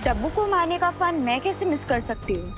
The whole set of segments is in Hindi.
डब्बू को मारने का फन मैं कैसे मिस कर सकती हूँ?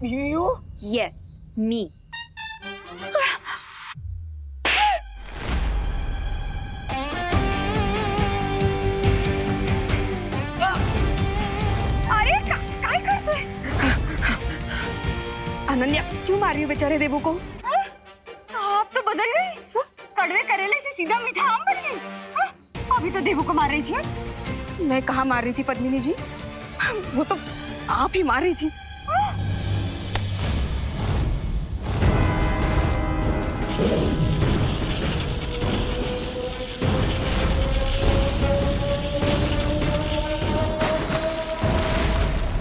यू? यस, मी। अरे काय करतोय? अनन्या क्यों मार रही हो बेचारे देवू को? आप तो बदल गई। कड़वे करेले से सीधा मीठा आम बन गई। अभी तो देवू को मार रही थी। मैं कहाँ मार रही थी पद्मिनी जी? वो तो आप ही मार रही थी।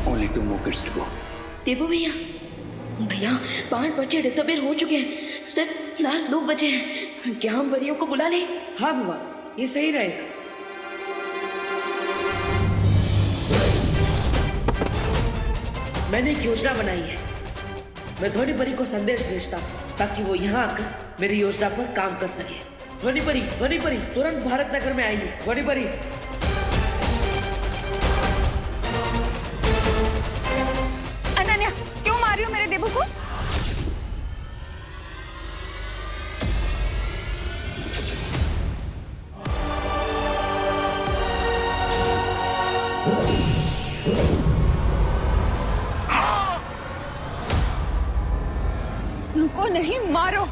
Only 2 more kids to go. देवू भैया, भैया 5 बच्चे डिसअपीयर हो चुके हैं, सिर्फ लास्ट 2 बचे हैं। क्या हम परियों को बुला लें? हाँ बुआ, ये सही रहेगा। मैंने एक योजना बनाई है। मैं ध्वनि परी को संदेश भेजता हूँ ताकि वो यहाँ आकर मेरी योजना पर काम कर सके। ध्वनि परी तुरंत भारत नगर में आइए। ध्वनि परी। अनन्या क्यों मार रही हो मेरे देवू को? उनको नहीं मारो।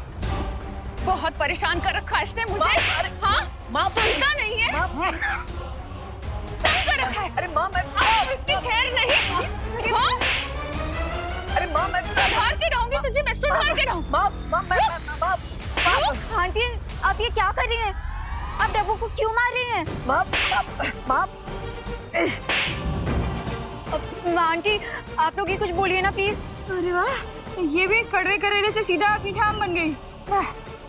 बहुत परेशान कर रखा है इसने मुझे। हाँ? सुनता नहीं है। तंग कर रखा है। अरे माँ मैं इसकी खैर नहीं। हाँ? अरे माँ मैं सुधार के रहूंगी तुझे, मैं सुधार के रहूंगी। माँ आंटी, आप ये क्या कर रही हैं? आप डब्बू को क्यों मार रही हैं? माँ आंटी, आप लोग ये कुछ बोलिए ना प्लीज। अरे वाह, ये भी कड़वे करेले से सीधा मीठा आम बन गई।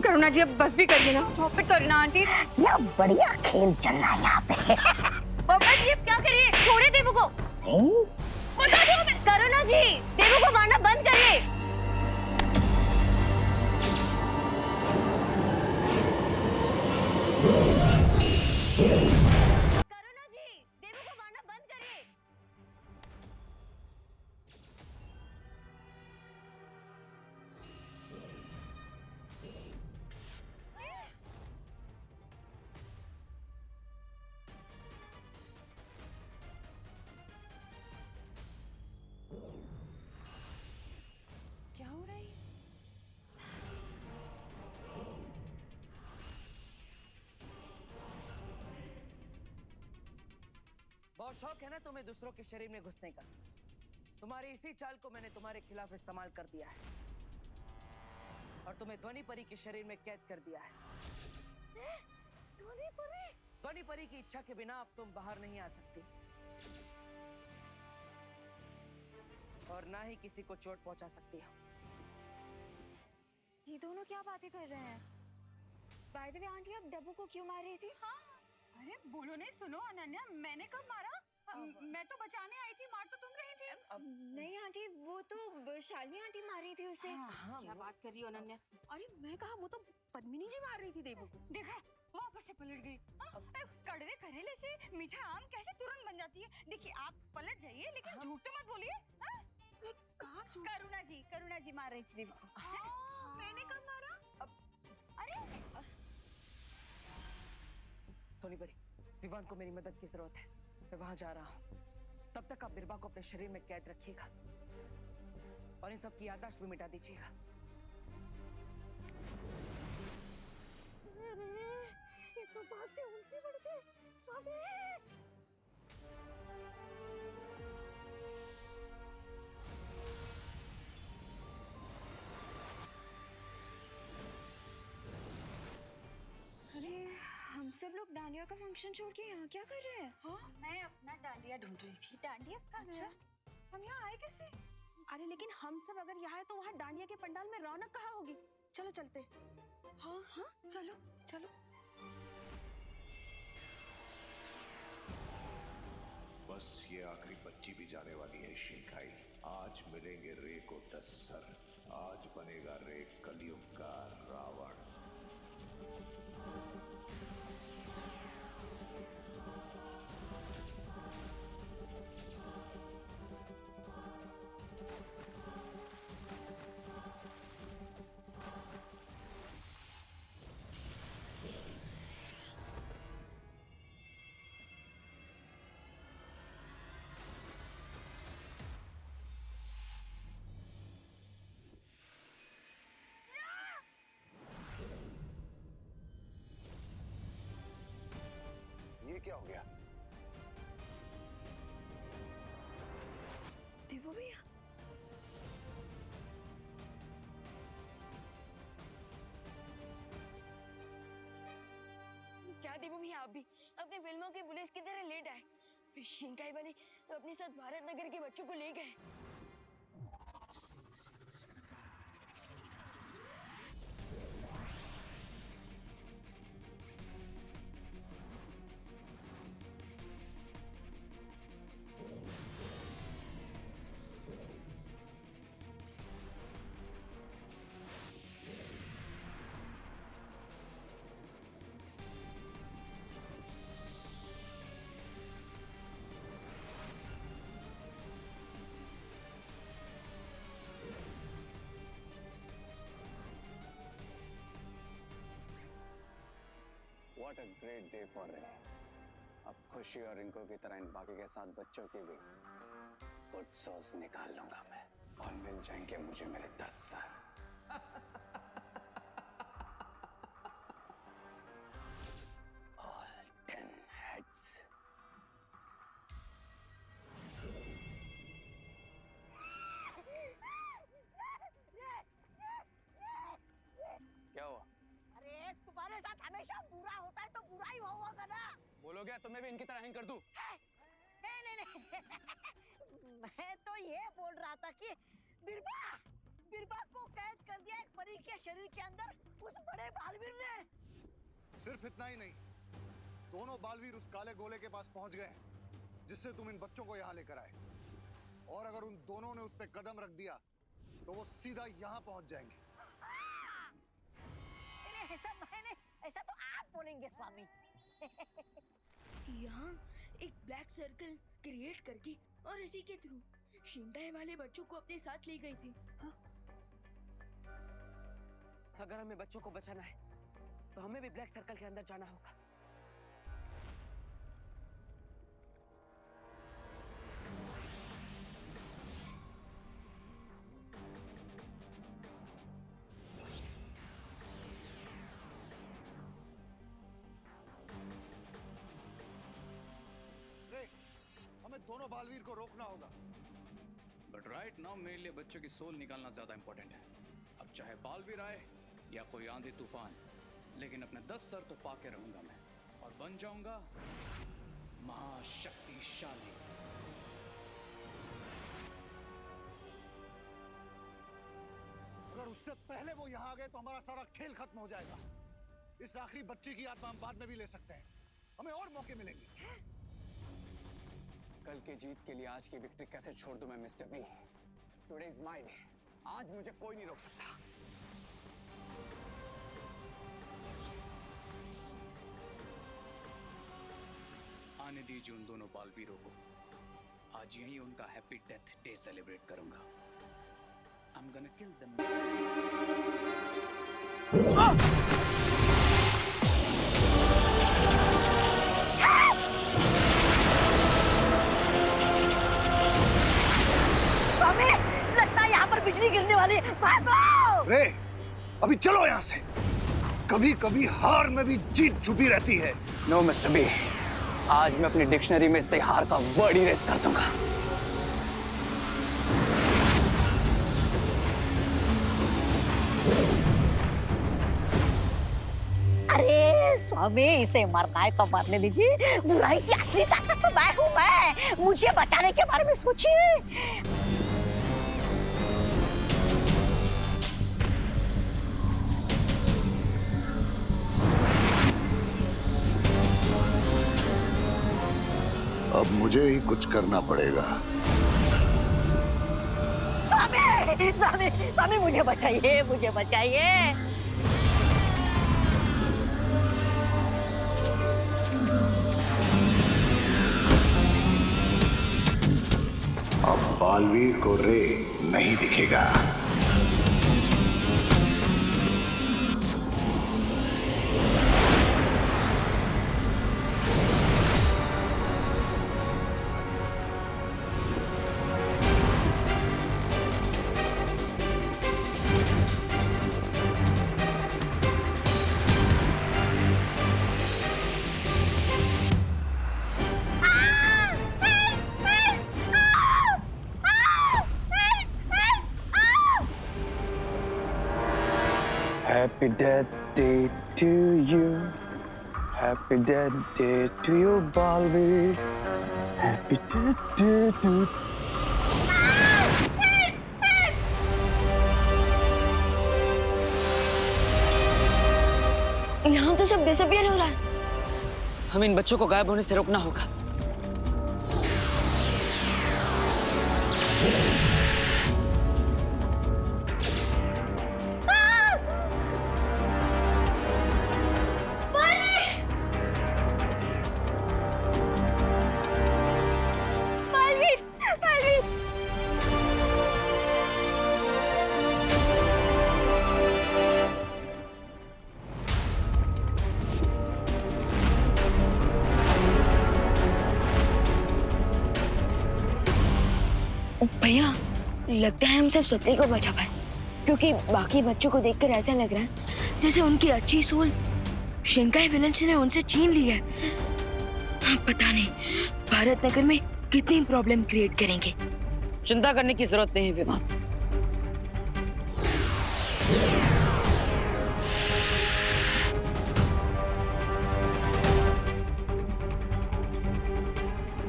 करुणा जी अब बस भी करिए ना। Stop it Karuna aunty. क्या बढ़िया खेल चल रहा है यहाँ पे। पापा जी अब क्या करिए? छोड़े देवू को। बता दो हमें। करुणा जी, देवू को मारना बंद करिए। करुणा जी, देवू को मारना बंद करिए। क्या हो रहा है? बहुत शौक है ना तुम्हें दूसरों के शरीर में घुसने का। तुम्हारी इसी चाल को मैंने तुम्हारे खिलाफ इस्तेमाल कर दिया है और तुम्हें ध्वनि परी के शरीर में कैद कर दिया है। ध्वनि परी की इच्छा के बिना अब तुम बाहर नहीं आ सकती और ना ही किसी को चोट पहुंचा सकती हो। ये दोनों क्या बातें कर रहे हैं? बाय द वे आंटी, आप डब्बू को क्यों मार रही थी? हाँ, अरे बोलो नहीं, सुनो अनन्या, मैंने कब मारा? मैं तो बचाने आई थी, मार तो तुम रही थी। नहीं आंटी, वो तो शालिनी आंटी मार रही थी उसे। क्या बात कर रही हो अनन्या? अरे मैं कहा, वो तो पद्मिनी जी मार रही थी देवू को। देखा, वापस से पलट गई। कड़वे करेले से मीठा आम कैसे तुरंत बन जाती है? देखिए आप पलट जाइए, लेकिन झूठ तो मत बोलिए। करुणा जी मार रही थी देवू को। मैंने कब मारा? अरे ध्वनि परी, विवान को मेरी मदद की जरूरत है। मैं वहां जा रहा हूं। तब तक आप बिरबा को अपने शरीर में कैद रखिएगा और इन सब की याददाश्त भी मिटा दीजिएगा। ये तो बात से उल्टी बढ़ गई। स्वामी हम सब लोग डांडिया का फंक्शन छोड़ के यहाँ क्या कर रहे हैं? हाँ, मैं अपना डांडिया ढूंढ रही थी। डांडिया कहाँ गया? हम यहाँ आए कैसे? अरे लेकिन हम सब अगर यहाँ है तो वहाँ डांडिया के पंडाल में रौनक कहाँ होगी? चलो चलते। हाँ हाँ, चलो चलो। बस ये आखिरी बच्ची भी जाने वाली है शिंकाई। आज मिलेंगे रे को 10 सर। आज बनेगा रे कलयुग का रावण। क्या हो गया? देवो भैया, क्या देवो भैया, आप भी अपने फिल्मों की पुलिस की तरह लेट आए? शिंकाई वाले अपने साथ भारत नगर के बच्चों को ले गए। What a great day for Ray. अब खुशी और रिंको की तरह इन बाकी के 7 बच्चों की भी गुड सोर्स निकाल लूंगा मैं, और मिल जाएंगे मुझे मेरे 10 सर। All 10 heads. क्या हुआ? अरे तुम्हारे साथ हमेशा बुरा होता है तो बुरा ही होगा ना। बोलो क्या तुम्हें भी इनकी तरह हैंग कर दूं? नहीं मैं तो ये बोल रहा था कि बिरबा को कैद कर दिया एक परी के शरीर के अंदर उस बड़े बालवीर ने। सिर्फ इतना ही नहीं, दोनों बालवीर उस काले गोले के पास पहुंच गए जिससे तुम इन बच्चों को यहाँ लेकर आए, और अगर उन दोनों ने उस पे कदम रख दिया तो वो सीधा यहाँ पहुंच जाएंगे। ऐसा तो आप बोलेंगे स्वामी। यहाँ एक ब्लैक सर्कल क्रिएट करके और इसी के थ्रू शिंकाई वाले बच्चों को अपने साथ ले गई थी। अगर हमें बच्चों को बचाना है तो हमें भी ब्लैक सर्कल के अंदर जाना होगा। हमें दोनों बालवीर को रोकना होगा। बट राइट नाउ मेरे लिए बच्चों की सोल निकालना ज्यादा इंपॉर्टेंट है। अब चाहे बालवीर आए या कोई आंधी तूफान, लेकिन अपने 10 सर तो पाके रहूंगा मैं, और बन जाऊंगा महाशक्तिशाली। अगर उससे पहले वो यहाँ आ गए तो हमारा सारा खेल खत्म हो जाएगा। इस आखिरी बच्चे की आत्मा हम बाद में भी ले सकते हैं, हमें और मौके मिलेंगे। कल के जीत के लिए आज की विक्ट्री कैसे छोड़ दूं मैं mister B? Today is my day. आज मुझे कोई नहीं रोक सकता। आने दीजिए उन दोनों बालवीरों को। आज यही उनका हैप्पी डेथ डे सेलिब्रेट करूंगा। I'm gonna kill them. स्वामी, लगता है यहाँ पर बिजली गिरने वाली है। भागो! रे, अभी चलो यहाँ से। कभी कभी हार में भी जीत छुपी रहती है। नो मिस्टर बी, आज मैं अपनी डिक्शनरी में से हार का वर्ड इरेज कर दूंगा। अरे स्वामी, इसे मरना है तो मरने दीजिए। बुराई की असली ताकत तो मैं हूँ। मैं मुझे बचाने के बारे में सोचिए। अब मुझे ही कुछ करना पड़ेगा। स्वामी, स्वामी, स्वामी, मुझे बचाइए, मुझे बचाइए। अब बालवीर को रे नहीं दिखेगा। Happy birthday to you. Happy birthday to you, Balveers. Happy birthday to यहाँ तो सब डिसअपियर हो रहा है। हमें इन बच्चों को गायब होने से रोकना होगा। भैया लगता है हम सिर्फ सत्ती को बचा पाए, क्योंकि बाकी बच्चों को देखकर ऐसा लग रहा है जैसे उनकी अच्छी सोल शिंकाई विलन्स ने उनसे छीन ली है। पता नहीं भारत नगर में कितनी प्रॉब्लम क्रिएट करेंगे। चिंता करने की जरूरत नहीं है विमान।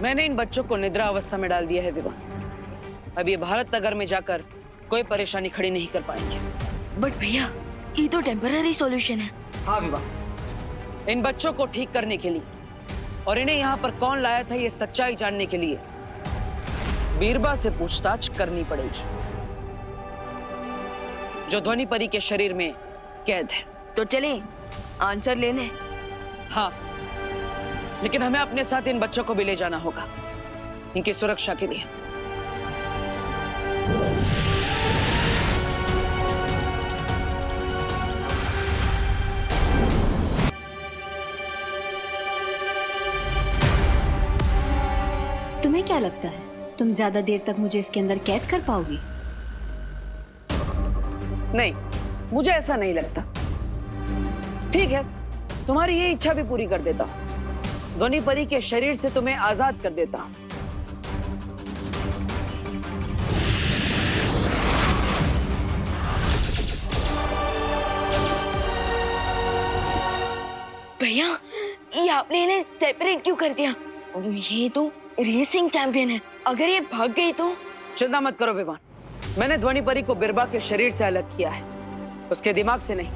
मैंने इन बच्चों को निद्रा अवस्था में डाल दिया है विमान। अब ये भारत नगर में जाकर कोई परेशानी खड़ी नहीं कर पाएंगे। बट भैया ये तो टेम्पररी सॉल्यूशन है। हाँ विवाह, इन बच्चों को ठीक करने के लिए और इन्हें यहाँ पर कौन लाया था ये सच्चाई जानने के लिए बीरबा से पूछताछ करनी पड़ेगी, जो ध्वनि परी के शरीर में कैद है। तो चलें आंसर लेने। हाँ, लेकिन हमें अपने साथ इन बच्चों को भी ले जाना होगा, इनकी सुरक्षा के लिए। तुम्हें क्या लगता है तुम ज्यादा देर तक मुझे इसके अंदर कैद कर पाओगी? नहीं, मुझे ऐसा नहीं लगता। ठीक है, तुम्हारी ये इच्छा भी पूरी कर देता हूं। ध्वनि परी के शरीर से तुम्हें आजाद कर देता हूं। भैया ये आपने इन्हें सेपरेट क्यों कर दिया? ये तो रेसिंग चैंपियन है, अगर ये भाग गई तो। चिंता मत करो विमान, मैंने ध्वनि परी को बिरबा के शरीर से अलग किया है, उसके दिमाग से नहीं।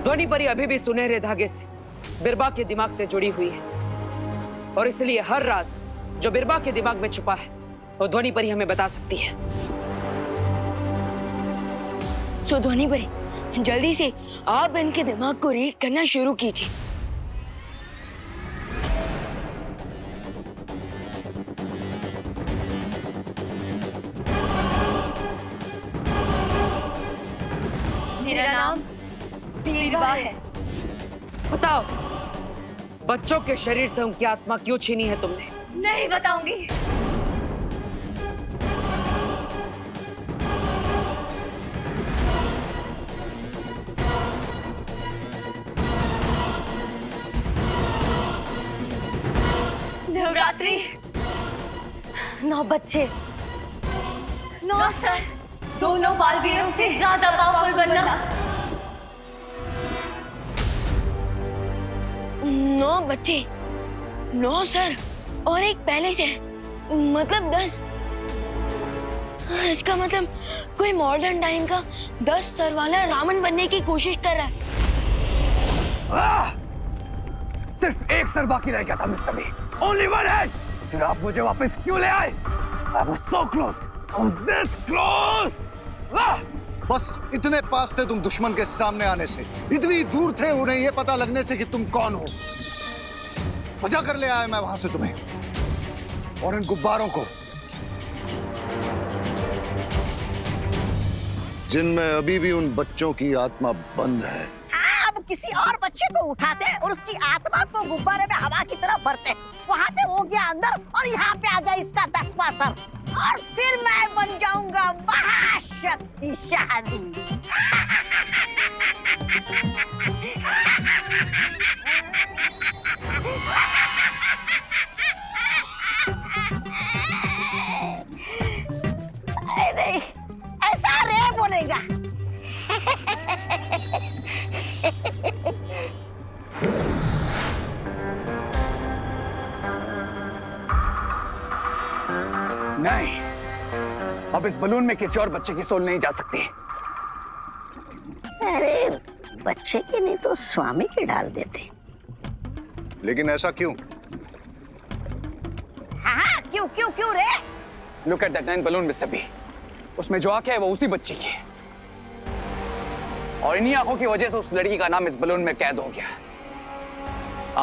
ध्वनि परी अभी भी सुनहरे धागे से बिरबा के दिमाग से जुड़ी हुई है, और इसलिए हर राज जो बिरबा के दिमाग में छुपा है वो ध्वनि परी हमें बता सकती है। सो ध्वनि परी जल्दी से आप इनके दिमाग को रीड करना शुरू कीजिए। मेरा नाम बीरबा है। बताओ, बच्चों के शरीर से उनकी आत्मा क्यों छीनी है तुमने? नहीं बताऊंगी। नवरात्रि, 9 बच्चे, 9 सर, दोनों बालवीरों से ज्यादा पावरफुल बनना। 9 बच्चे, 9 सर और एक पहले से, मतलब 10। इसका मतलब कोई मॉडर्न टाइम का 10 सर वाला रावण बनने की कोशिश कर रहा है। सिर्फ एक सर बाकी रह गया था mister B. Only one head. फिर आप मुझे वापस क्यों ले आए? I was so close. I was this close. बस इतने पास थे तुम दुश्मन के सामने आने से, इतनी दूर थे उन्हें ये पता लगने से कि तुम कौन हो। बजा कर ले आया मैं वहां से तुम्हें और इन गुब्बारों को, जिनमें अभी भी उन बच्चों की आत्मा बंद है। अब किसी और बच्चे को उठाते और उसकी आत्मा को गुब्बारे में हवा की तरह भरते, वहाँ पे हो गया अंदर और यहाँ पे आ गया इसका 10वां सर, और फिर मैं बन जाऊंगा महाशक्तिशाली। नहीं, ऐसा रे बोलेगा। नहीं, अब इस बलून में किसी और बच्चे की सोल नहीं जा सकती। अरे बच्चे की नहीं तो स्वामी की डाल देते। लेकिन ऐसा क्यों? हाँ क्यों क्यों क्यों रे? Look at that 9th balloon mister B. उसमें जो आंखें है वो उसी बच्ची की है, और इन्हीं आंखों की वजह से उस लड़की का नाम इस बलून में कैद हो गया।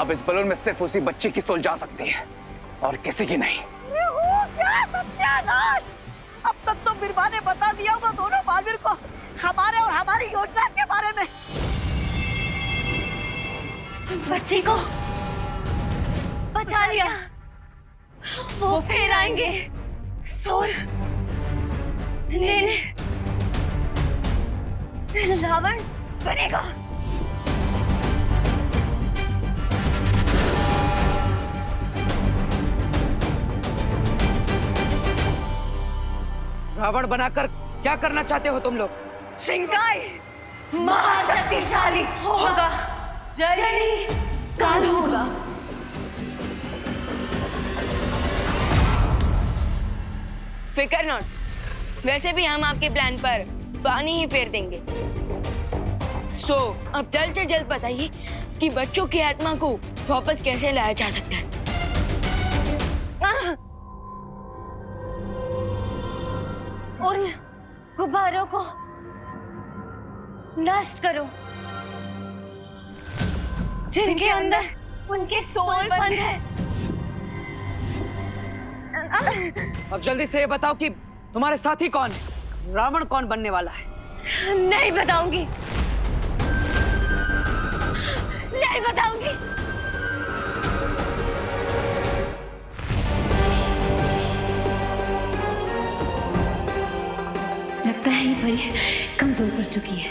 अब इस बलून में सिर्फ उसी बच्ची की सोल जा सकती है और किसी की नहीं। क्या सत्यानाश! अब तक तो बिरबा ने बता दिया होगा दोनों बालवीर को हमारे और हमारी योजना के बारे में। बच्ची को बचा लिया, वो फिर आएंगे सोल लेने। रावण बनेगा। रावण बनाकर क्या करना चाहते हो तुम लोग? श्रृंगार महाशक्तिशाली होगा, जय काल होगा। फिकर नॉट, वैसे भी हम आपके प्लान पर पानी ही फेर देंगे। सो अब जल्द से जल्द बताइए कि बच्चों की आत्मा को वापस कैसे लाया जा सकता है। उन गुब्बारों को नष्ट करो जिनके अंदर उनके सोल बंद है। अब जल्दी से ये बताओ कि तुम्हारे साथी कौन है? रावण कौन बनने वाला है? नहीं बताऊंगी, नहीं बताऊंगी। लगता है ये परी कमजोर पड़ चुकी है।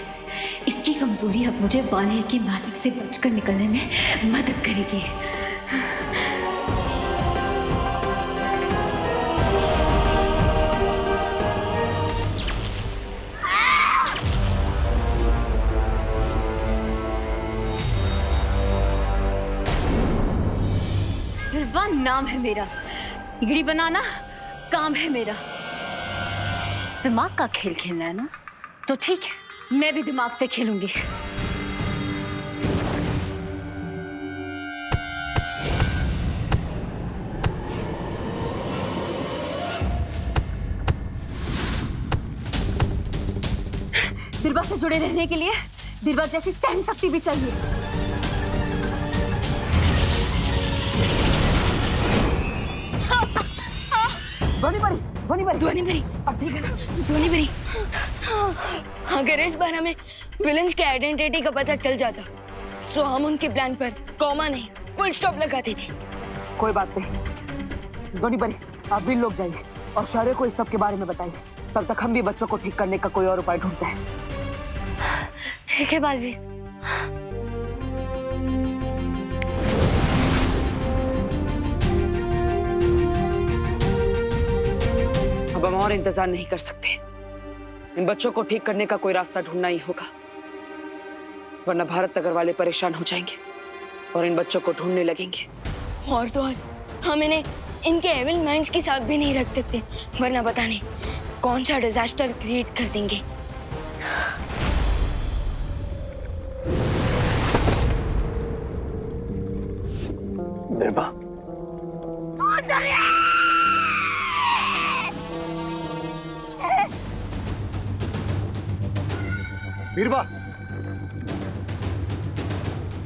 इसकी कमजोरी अब मुझे वालिर की मैजिक से बचकर निकलने में मदद करेगी। बिरबा नाम है मेरा, बिगड़ी बनाना काम है मेरा। दिमाग का खेल खेलना है ना, तो ठीक है, मैं भी दिमाग से खेलूंगी। बिरबा से जुड़े रहने के लिए बिरबा जैसी सहन शक्ति भी चाहिए। ध्वनि भरी, अब ठीक है ना? ध्वनि भरी, अगर इस बार हमें विलन्स की आइडेंटिटी का पता चल जाता, सो हम उनके प्लान पर कॉमा नहीं फुल स्टॉप लगाते थे। कोई बात नहीं, ध्वनि भरी, आप भी लोग जाइए और शौर्य को इस सब के बारे में बताइए। तब तक हम भी बच्चों को ठीक करने का कोई और उपाय ढूंढते हैं। ठीक है बालवीर। अब हम और इंतजार नहीं कर सकते। इन बच्चों को ठीक करने का कोई रास्ता ढूंढना ही होगा, वरना भारत नगर वाले परेशान हो जाएंगे और इन बच्चों को ढूंढने लगेंगे। और तो और हम इन्हें इनके एविल माइंड्स के साथ भी नहीं रख सकते, वरना पता नहीं कौन सा डिजास्टर क्रिएट कर देंगे। बिरबा, बीरबा,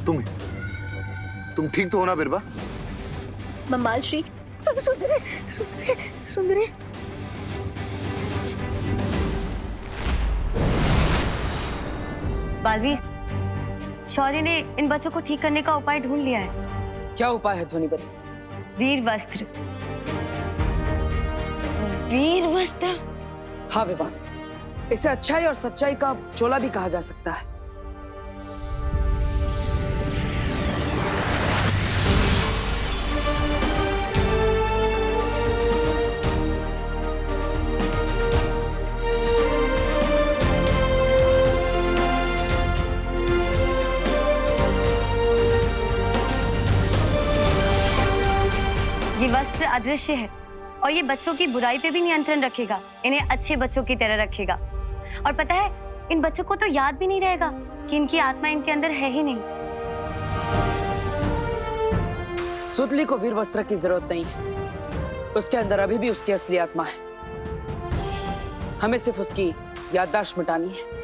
तुम ठीक तो हो ना बीरबा? ममाल श्री, सुंदरी, सुंदरी। बालवीर, शौर्य ने इन बच्चों को ठीक करने का उपाय ढूंढ लिया है। क्या उपाय है ध्वनि भरी? वीर वस्त्र। वीर वस्त्र? हाँ विवान, इसे अच्छाई और सच्चाई का चोला भी कहा जा सकता है। ये वस्त्र अदृश्य है, और ये बच्चों की बुराई पे भी नियंत्रण रखेगा, इन्हें अच्छे बच्चों की तरह रखेगा। और पता है, इन बच्चों को तो याद भी नहीं रहेगा कि इनकी आत्मा इनके अंदर है ही नहीं। सुतली को वीर वस्त्र की जरूरत नहीं है, उसके अंदर अभी भी उसकी असली आत्मा है। हमें सिर्फ उसकी याददाश्त मिटानी है।